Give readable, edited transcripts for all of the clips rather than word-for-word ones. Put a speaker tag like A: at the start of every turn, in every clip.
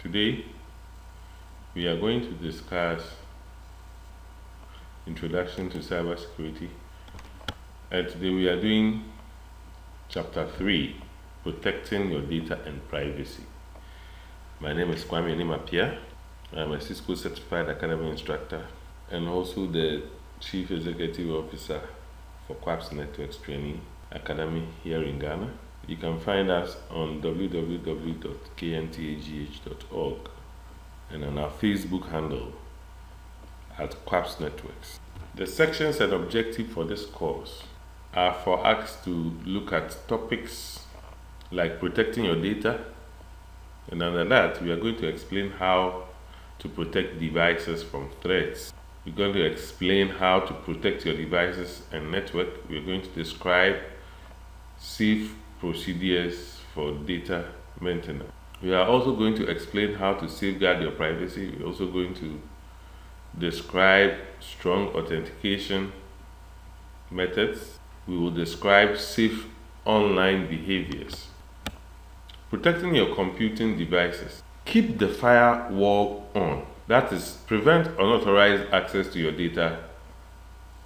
A: Today we are going to discuss Introduction to Cybersecurity, and today we are doing Chapter 3, Protecting Your Data and Privacy. My name is Kwame Nimapia. I'm a Cisco Certified Academy Instructor and also the Chief Executive Officer for QAPS Networks Training Academy here in Ghana. You can find us on www.kntagh.org and on our Facebook handle at QAPS Networks. The sections and objectives for this course are for us to look at topics like protecting your data, and under that we are going to explain how to protect devices from threats. We're going to explain how to protect your devices and network. We're going to describe safe procedures for data maintenance. We are also going to explain how to safeguard your privacy. We're also going to describe strong authentication methods. We will describe safe online behaviors. Protecting your computing devices. Keep the firewall on. That is, prevent unauthorized access to your data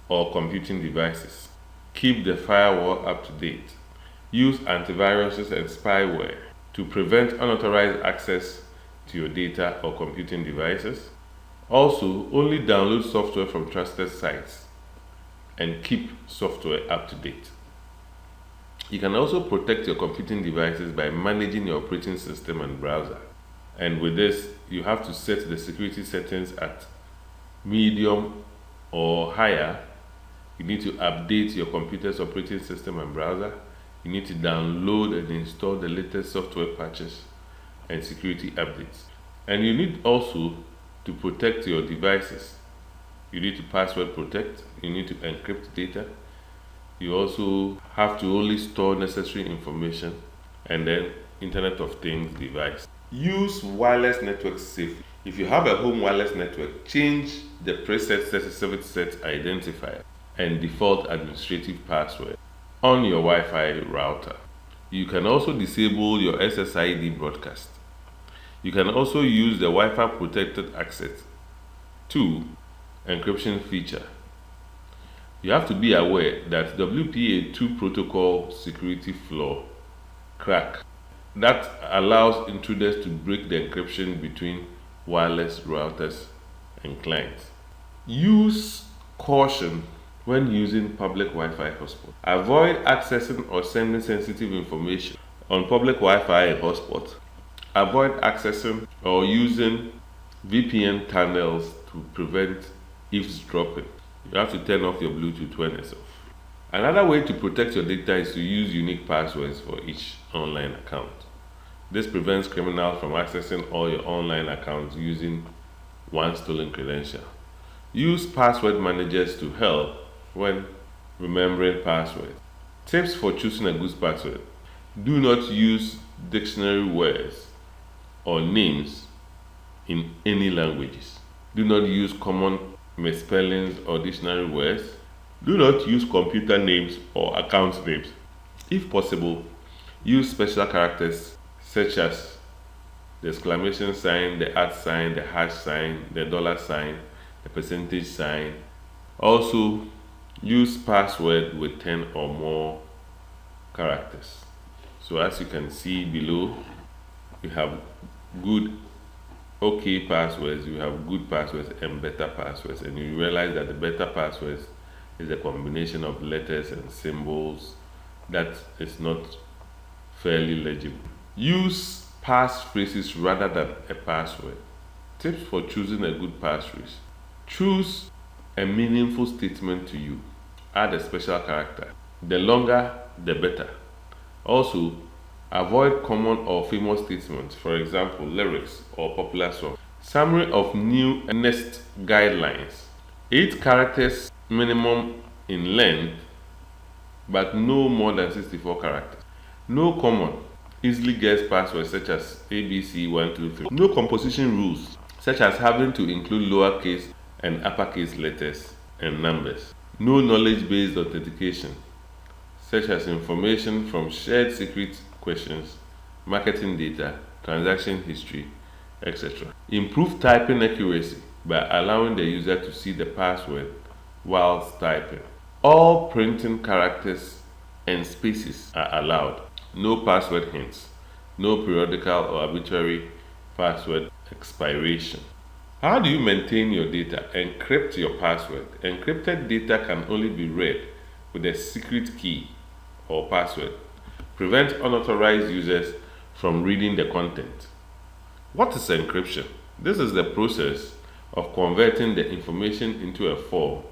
A: or computing devices. Keep the firewall up to date. Use antiviruses and spyware to prevent unauthorized access to your data or computing devices. Also, only download software from trusted sites and keep software up to date. You can also protect your computing devices by managing your operating system and browser. And with this, you have to set the security settings at medium or higher. You need to update your computer's operating system and browser. You need to download and install the latest software patches and security updates. And you need also to protect your devices. You need to password protect. You need to encrypt data. You also have to only store necessary information, and then Internet of Things device. Use wireless networks safely. If you have a home wireless network, change the preset 37set identifier and default administrative password on your Wi-Fi router. You can also disable your SSID broadcast. You can also use the Wi-Fi protected access to encryption feature. You have to be aware that WPA2 protocol security flaw crack that allows intruders to break the encryption between wireless routers and clients. Use caution when using public Wi-Fi hotspot. Avoid accessing or sending sensitive information on public Wi-Fi and hotspot. Avoid accessing or using VPN tunnels to prevent eavesdropping. You have to turn off your Bluetooth when it's off. Another way to protect your data is to use unique passwords for each online account. This prevents criminals from accessing all your online accounts using one stolen credential. Use password managers to help when remembering passwords. Tips for choosing a good password. Do not use dictionary words or names in any languages. Do not use common misspellings or dictionary words. Do not use computer names or account names. If possible, use special characters such as the exclamation sign, the @ sign, the hash sign, the dollar sign, the percentage sign. Also, use password with 10 or more characters. So as you can see below, we have good okay passwords, you have good passwords and better passwords, and you realize that the better passwords is a combination of letters and symbols that is not fairly legible. Use passphrases rather than a password. Tips for choosing a good passphrase. Choose a meaningful statement to you. Add a special character. The longer, the better. Also, avoid common or famous statements, for example, lyrics or popular songs. Summary of new NIST guidelines. 8 characters minimum in length, but no more than 64 characters. No common, easily guessed passwords such as ABC123. No composition rules, such as having to include lowercase and uppercase letters and numbers. No knowledge-based authentication, such as information from shared secret questions, marketing data, transaction history, etc. Improve typing accuracy by allowing the user to see the password whilst typing. All printing characters and spaces are allowed. No password hints. No periodical or arbitrary password expiration. How do you maintain your data? Encrypt your password. Encrypted data can only be read with a secret key or password. Prevent unauthorized users from reading the content. What is encryption? This is the process of converting the information into a form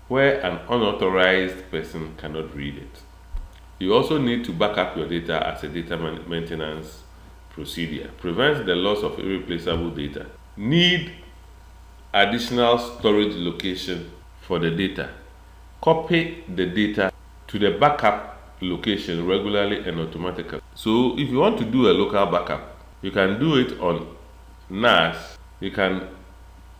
A: where an unauthorized person cannot read it. You also need to back up your data as a data maintenance procedure. Prevent the loss of irreplaceable data. Need additional storage location for the data. Copy the data to the backup location regularly and automatically. So if you want to do a local backup, you can do it on NAS,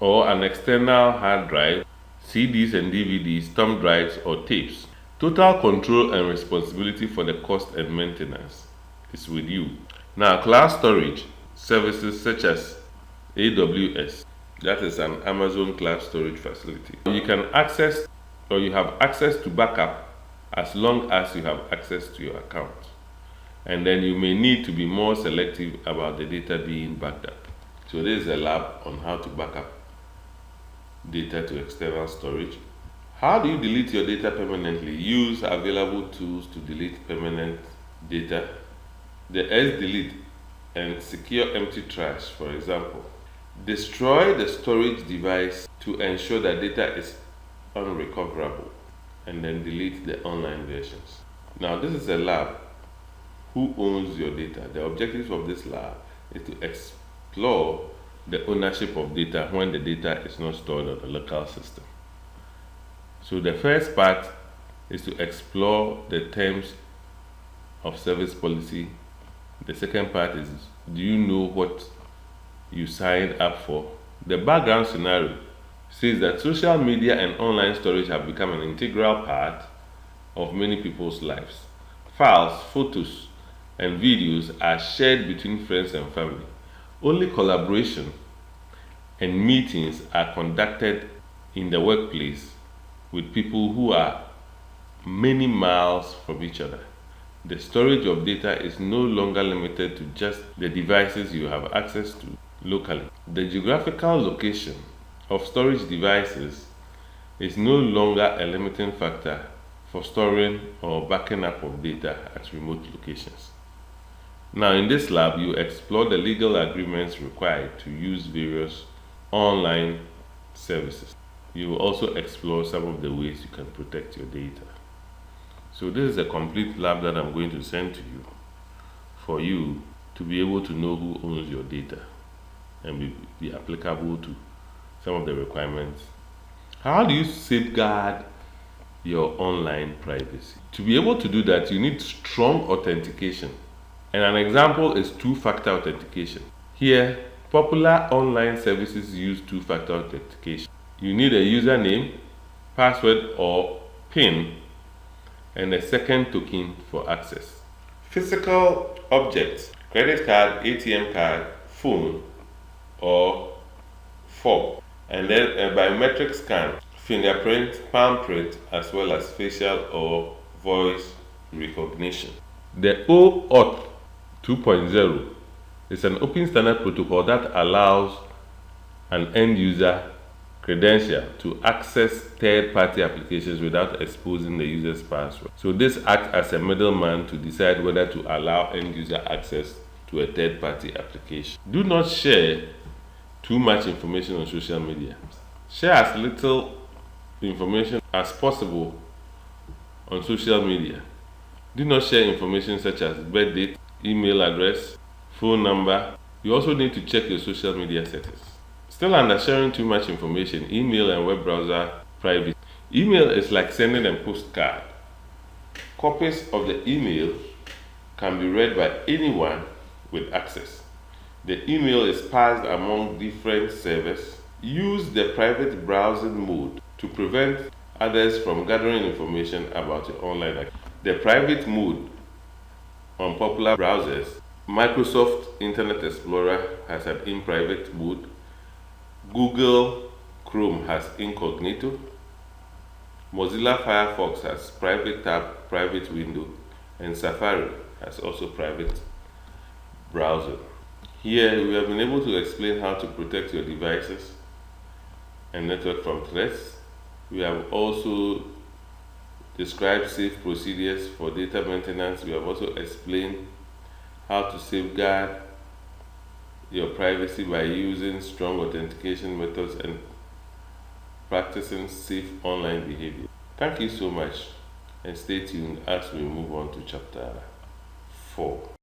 A: or an external hard drive, CDs and DVDs, thumb drives or tapes. Total control and responsibility for the cost and maintenance is with you. Now, cloud storage services such as AWS, that is an Amazon cloud storage facility. You can access, or you have access to backup as long as you have access to your account. And then you may need to be more selective about the data being backed up. So this is a lab on how to back up data to external storage. How do you delete your data permanently? Use available tools to delete permanent data. The S-Delete and secure empty trash, for example. Destroy the storage device to ensure that data is unrecoverable, and then delete the online versions. Now, this is a lab. Who owns your data? The objective of this lab is to explore the ownership of data when the data is not stored on the local system. So the first part is to explore the terms of service policy. The second part is, do you know what you signed up for? The background scenario says that social media and online storage have become an integral part of many people's lives. Files, photos, and videos are shared between friends and family. Only collaboration and meetings are conducted in the workplace with people who are many miles from each other. The storage of data is no longer limited to just the devices you have access to locally. The geographical location of storage devices is no longer a limiting factor for storing or backing up of data at remote locations. Now, in this lab, you explore the legal agreements required to use various online services. You will also explore some of the ways you can protect your data. So this is a complete lab that I'm going to send to you for you to be able to know who owns your data and be applicable to some of the requirements. How do you safeguard your online privacy? To be able to do that, you need strong authentication. And an example is two-factor authentication. Here, popular online services use two-factor authentication. You need a username, password, or PIN, and a second token for access. Physical objects, credit card, ATM card, phone, or fob. And then a biometric scan, fingerprint, palm print, as well as facial or voice recognition. The OAuth 2.0 is an open standard protocol that allows an end user credential to access third-party applications without exposing the user's password. So this acts as a middleman to decide whether to allow end user access to a third-party application. Do not share too much information on social media. Share as little information as possible on social media. Do not share information such as birth date, email address, phone number. You also need to check your social media settings. Still, under sharing too much information, email and web browser privacy. Email is like sending a postcard. Copies of the email can be read by anyone with access. The email is passed among different servers. Use the private browsing mode to prevent others from gathering information about your online activity. The private mode on popular browsers Microsoft Internet Explorer has an in private mode. Google Chrome has incognito. Mozilla Firefox has private tab, private window, and Safari has also private browser. Here we have been able to explain how to protect your devices and network from threats. We have also described safe procedures for data maintenance. We have also explained how to safeguard your privacy by using strong authentication methods and practicing safe online behavior. Thank you so much, and stay tuned as we move on to chapter 4.